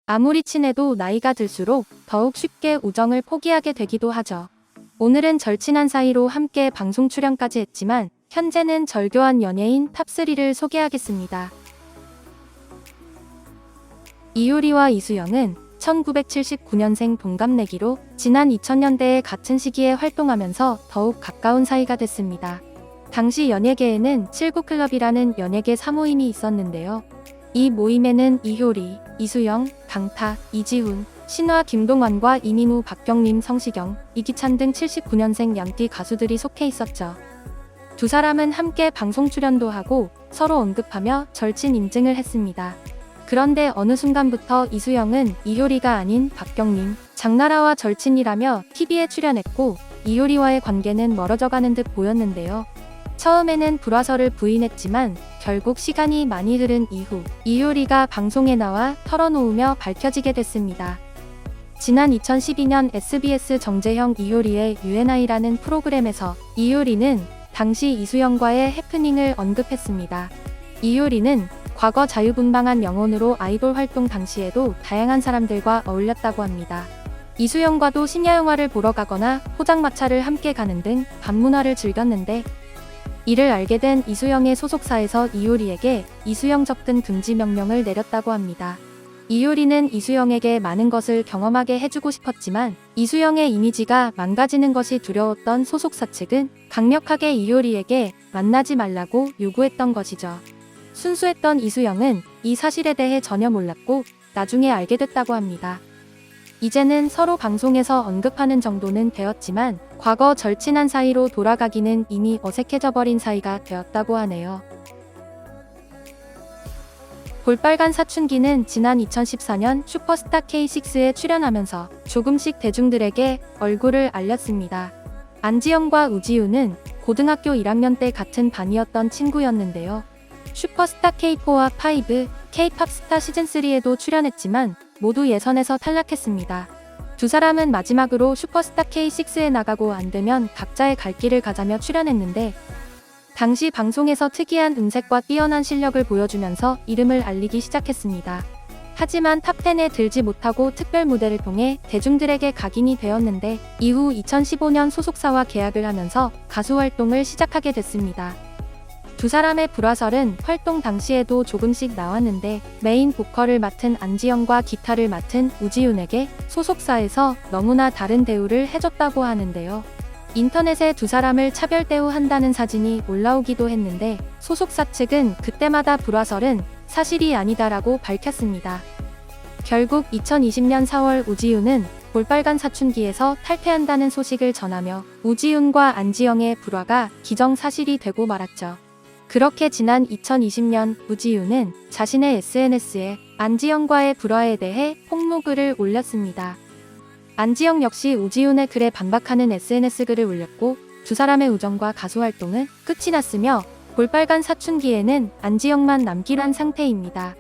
아무리 친해도 나이가 들수록 더욱 쉽게 우정을 포기하게 되기도 하죠. 오늘은 절친한 사이로 함께 방송 출연까지 했지만 현재는 절교한 연예인 탑3를 소개하겠습니다. 이효리와 이수영은 1979년생 동갑내기로 지난 2000년대에 같은 시기에 활동하면서 더욱 가까운 사이가 됐습니다. 당시 연예계에는 79클럽이라는 연예계 사모임이 있었는데요. 이 모임에는 이효리, 이수영, 강타, 이지훈, 신화, 김동완과 이민우, 박경림, 성시경, 이기찬 등 79년생 양띠 가수들이 속해 있었죠. 두 사람은 함께 방송 출연도 하고 서로 언급하며 절친 인증을 했습니다. 그런데 어느 순간부터 이수영은 이효리가 아닌 박경림, 장나라와 절친이라며 TV에 출연했고 이효리와의 관계는 멀어져가는 듯 보였는데요. 처음에는 불화설을 부인했지만 결국 시간이 많이 흐른 이후 이효리가 방송에 나와 털어놓으며 밝혀지게 됐습니다. 지난 2012년 SBS 정재형 이효리의 U&I라는 프로그램에서 이효리는 당시 이수영과의 해프닝을 언급했습니다. 이효리는 과거 자유분방한 영혼으로 아이돌 활동 당시에도 다양한 사람들과 어울렸다고 합니다. 이수영과도 심야영화를 보러 가거나 포장마차를 함께 가는 등 밤문화를 즐겼는데 이를 알게 된 이수영의 소속사에서 이효리에게 이수영 접근 금지 명령을 내렸다고 합니다. 이효리는 이수영에게 많은 것을 경험하게 해주고 싶었지만 이수영의 이미지가 망가지는 것이 두려웠던 소속사 측은 강력하게 이효리에게 만나지 말라고 요구했던 것이죠. 순수했던 이수영은 이 사실에 대해 전혀 몰랐고 나중에 알게 됐다고 합니다. 이제는 서로 방송에서 언급하는 정도는 되었지만 과거 절친한 사이로 돌아가기는 이미 어색해져 버린 사이가 되었다고 하네요. 볼빨간 사춘기는 지난 2014년 슈퍼스타 K6에 출연하면서 조금씩 대중들에게 얼굴을 알렸습니다. 안지영과 우지우는 고등학교 1학년 때 같은 반이었던 친구였는데요. 슈퍼스타 K4와 5, K-팝 스타 시즌3에도 출연했지만 모두 예선에서 탈락했습니다. 두 사람은 마지막으로 슈퍼스타 K6에 나가고 안되면 각자의 갈 길을 가자며 출연했는데 당시 방송에서 특이한 음색과 뛰어난 실력을 보여주면서 이름을 알리기 시작했습니다. 하지만 탑10에 들지 못하고 특별 무대를 통해 대중들에게 각인이 되었는데 이후 2015년 소속사와 계약을 하면서 가수 활동을 시작하게 됐습니다. 두 사람의 불화설은 활동 당시에도 조금씩 나왔는데 메인 보컬을 맡은 안지영과 기타를 맡은 우지훈에게 소속사에서 너무나 다른 대우를 해줬다고 하는데요. 인터넷에 두 사람을 차별 대우한다는 사진이 올라오기도 했는데 소속사 측은 그때마다 불화설은 사실이 아니다라고 밝혔습니다. 결국 2020년 4월 우지훈은 볼빨간 사춘기에서 탈퇴한다는 소식을 전하며 우지훈과 안지영의 불화가 기정사실이 되고 말았죠. 그렇게 지난 2020년 우지훈은 자신의 SNS에 안지영과의 불화에 대해 폭로글을 올렸습니다. 안지영 역시 우지훈의 글에 반박하는 SNS 글을 올렸고 두 사람의 우정과 가수 활동은 끝이 났으며 볼빨간 사춘기에는 안지영만 남기로 한 상태입니다.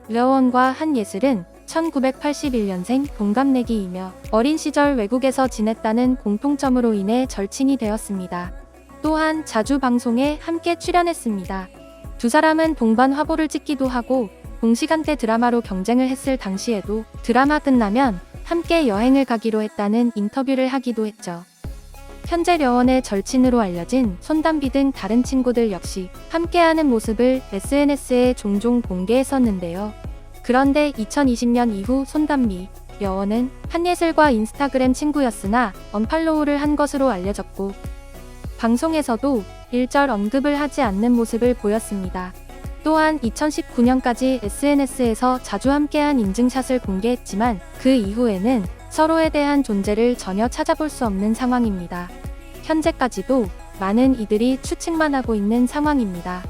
려원과 한예슬은 1981년생 동갑내기이며 어린 시절 외국에서 지냈다는 공통점으로 인해 절친이 되었습니다. 또한 자주 방송에 함께 출연했습니다. 두 사람은 동반 화보를 찍기도 하고 동시간대 드라마로 경쟁을 했을 당시에도 드라마 끝나면 함께 여행을 가기로 했다는 인터뷰를 하기도 했죠. 현재 려원의 절친으로 알려진 손담비 등 다른 친구들 역시 함께하는 모습을 SNS에 종종 공개했었는데요. 그런데 2020년 이후 손담비, 려원은 한예슬과 인스타그램 친구였으나 언팔로우를 한 것으로 알려졌고 방송에서도 일절 언급을 하지 않는 모습을 보였습니다. 또한 2019년까지 SNS에서 자주 함께한 인증샷을 공개했지만 그 이후에는 서로에 대한 존재를 전혀 찾아볼 수 없는 상황입니다. 현재까지도 많은 이들이 추측만 하고 있는 상황입니다.